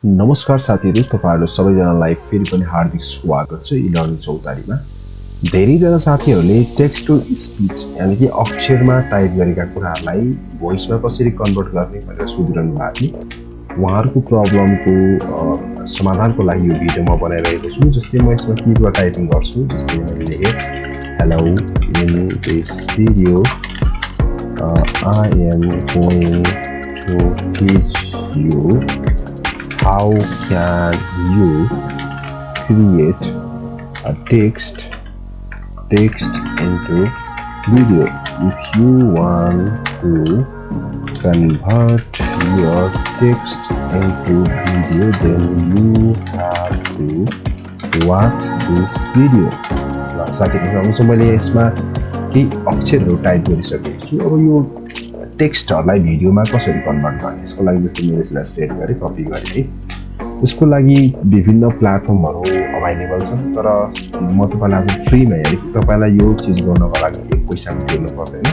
नमस्कार साथीहरु, तपाईहरु सबैजनालाई फेरि पनि हार्दिक स्वागत छ ई-लर्निङ चौतारीमा। धेरैजना साथीहरुले टेक्स्ट टु स्पीच यानी कि अक्षरमा टाइप गरेका कुराहरुलाई भोइसमा कसरी कन्भर्ट गर्ने भनेर सोधिरहनु भएको थियो। उहाँहरुको प्रब्लमको समाधानको लागि यो भिडियो म बनाइरहेको छु। जस्तै म यसमा कीबोर्ड टाइपिङ गर्छु। जस्तै मैले लेखे hello in this video I am going to teach you how can you create a text into video. If you want to convert your text into video, then you have to watch this video. साथीहरु मैले यसमा केही अक्षरहरु type गरिसकेको छु। अब यो टेक्स्टहरुलाई भिडियोमा कसरी कन्भर्ट गर्ने यसको लागि जस्तै मैले यसलाई सिलेक्ट गरे, कपी गरे। यसको लागि विभिन्न प्लेटफर्महरु अवेलेबल छन्, तर म तपाईलाई आज फ्रीमा यानी कि तपाईलाई यो चीज गर्नको लागि एक पैसा पनि तिर्नु पर्दैन।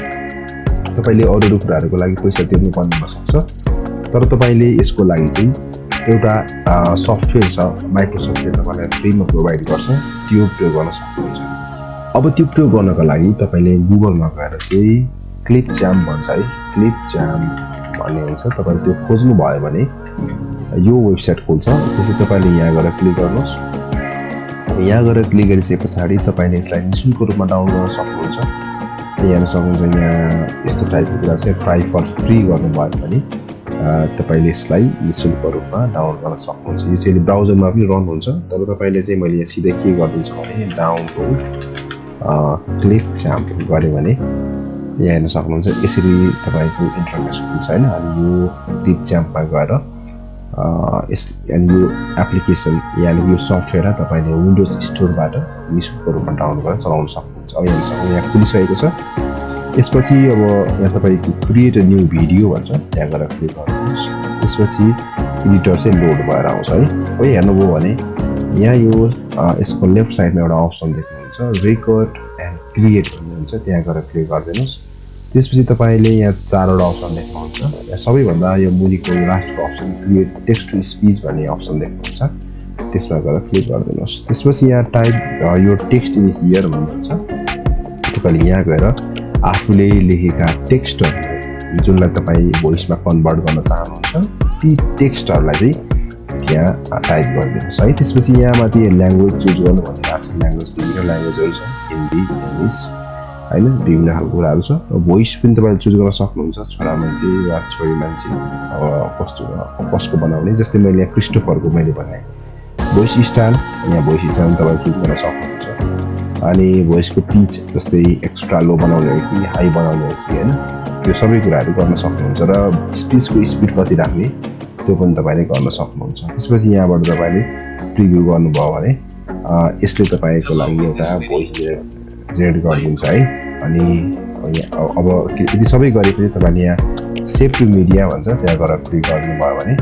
तपाईले अरु कुराहरुको लागि पैसा तिर्नु पर्ने हुन सक्छ, तर तपाईले यसको लागि चाहिँ एउटा सफ्टवेयर छ, माइक्रोसफ्टले तपाईलाई फ्रीमा प्रोवाइड गर्छ, त्यो प्रयोग गर्न सक्नुहुन्छ। अब त्यो प्रयोग गर्नको लागि तपाईले गुगलमा गएर चाहिँ क्लिप जैम भन्छ है, क्लिप जैम भन्ने हुन्छ। तपाईले त्यो खोज्नु भयो भने यो वेबसाइट खोल्छ। त्यसले तपाईले यहाँ गएर क्लिक गर्नुस्। यहाँ गएर क्लिक गरिसकेपछि तपाईले यसलाई निशुल्क रूपमा डाउनलोड गर्न सक्नुहुन्छ। यहाँ सक्नुहुन्छ। यहाँ यस्तो टाइपको कुरा चाहिँ ट्राई फर फ्री गर्नु भयो भने तपाईले यसलाई निशुल्क रूपमा डाउनलोड गर्न सक्नुहुन्छ। यो चाहिँ ब्राउजरमा पनि रन हुन्छ, तर तपाईले चाहिँ मैले यहाँ सिधै के गर्दिन्छु भने डाउनलोड क्लिप जैम गर्यो भने यहाँ हेर्न सक्नुहुन्छ। यसरी तपाईको इन्टरफेस खुल्छ हैन। अनि यो क्लिप जैममा गएर अनि यो एप्लिकेसन यानी यो सफ्टवेयर तपाईले विन्डोज स्टोरबाट निशुल्क रूपमा डाउनलोड गरेर चलाउन सक्नुहुन्छ। अब यहाँ खुलिसकेको छ। यसपछि अब यहाँ तपाईको क्रिएट अ न्यू भिडियो भन्छ, त्यहाँ गएर क्लिक गर्नुहोस्। त्यसपछि एडिटर चाहिँ लोड भएर आउँछ है। अब हेर्नुभयो भने यहाँ यो यसको लेफ्ट साइडमा एउटा अप्सन देख्नुहुन्छ, रेकर्ड एन्ड क्रिएट भन्ने हुन्छ, त्यहाँ गएर क्लिक गरिदिनुस्। त्यसपछि तपाईले यहाँ चारवटा अप्सन देख्नुहुन्छ। यहाँ सबैभन्दा यो मुनिको लास्टको option create text to speech भन्ने अप्सन देख्नुहुन्छ, त्यसमा गएर क्लिक गरिदिनुस्। त्यसपछि यहाँ टाइप यो टेक्स्ट इन हियर भन्नुहुन्छ। तपाईले यहाँ गएर आफूले लेखेका टेक्स्टहरुलाई जुनलाई तपाई भोइसमा कन्भर्ट गर्न चाहनुहुन्छ ती टेक्स्टहरुलाई चाहिँ यहाँ टाइप गरिदिनुस् है। त्यसपछि यहाँ माथि ल्याङ्ग्वेज चुज गर्नु भनेको छ। ल्याङ्ग्वेज विभिन्न ल्याङ्ग्वेजहरु छ, हिन्दी, इङ्ग्लिश हैन, विभिन्न खालको कुराहरु छ। भोइस पनि तपाईले चुज गर्न सक्नुहुन्छ, छोरा मान्छे वा छोरी मान्छे कसको बनाउने। जस्तै मैले यहाँ क्रिस्टोफरको मैले बनाए। भोइस स्टाइल यहाँ भोइस स्टाइल तपाईले चुज गर्न सक्नुहुन्छ। अनि भोइसको पिच जस्तै एक्स्ट्रा लो बनाउने हो कि हाई बनाउने हो कि हैन, त्यो सबै कुराहरु गर्न सक्नुहुन्छ। र स्पिचको स्पिड कति राख्ने त्यो पनि तपाईले गर्न सक्नुहुन्छ। त्यसपछि यहाँबाट तपाईले प्रिभ्यू गर्नुभयो भने यसले तपाईको लागि एउटा भोइस जेनेरेट गरिदिन्छ है। अनि अब यदि सबै गरेपछि तपाईले यहाँ सेभ टु मिडिया भन्छ, त्यहाँ गएर क्लिक गर्नुभयो भने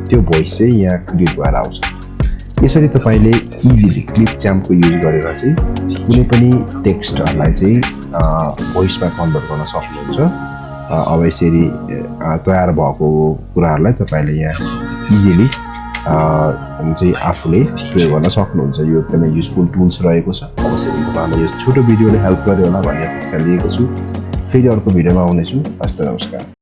त्यो भोइस चाहिँ यहाँ क्रिएट भएर आउँछ। यसरी तपाईले इजिली क्लिप जैमको युज गरेर चाहिँ कुनै पनि टेक्स्टहरुलाई चाहिँ भोइसमा कन्भर्ट गर्न सक्नुहुन्छ। अब यसरी तयार भएको कुराहरुलाई तपाईले यहाँ इजिली चाहिँ आफूले प्रयोग गर्न सक्नुहुन्छ। यो एकदमै युजफुल टुल्स रहेको छ। अवश्य तपाईलाई यो छोटो भिडियोले हेल्प गर्यो होला भन्ने आशा लिएको छु। फेरि अर्को भिडियोमा आउनेछु। हस्त नमस्कार।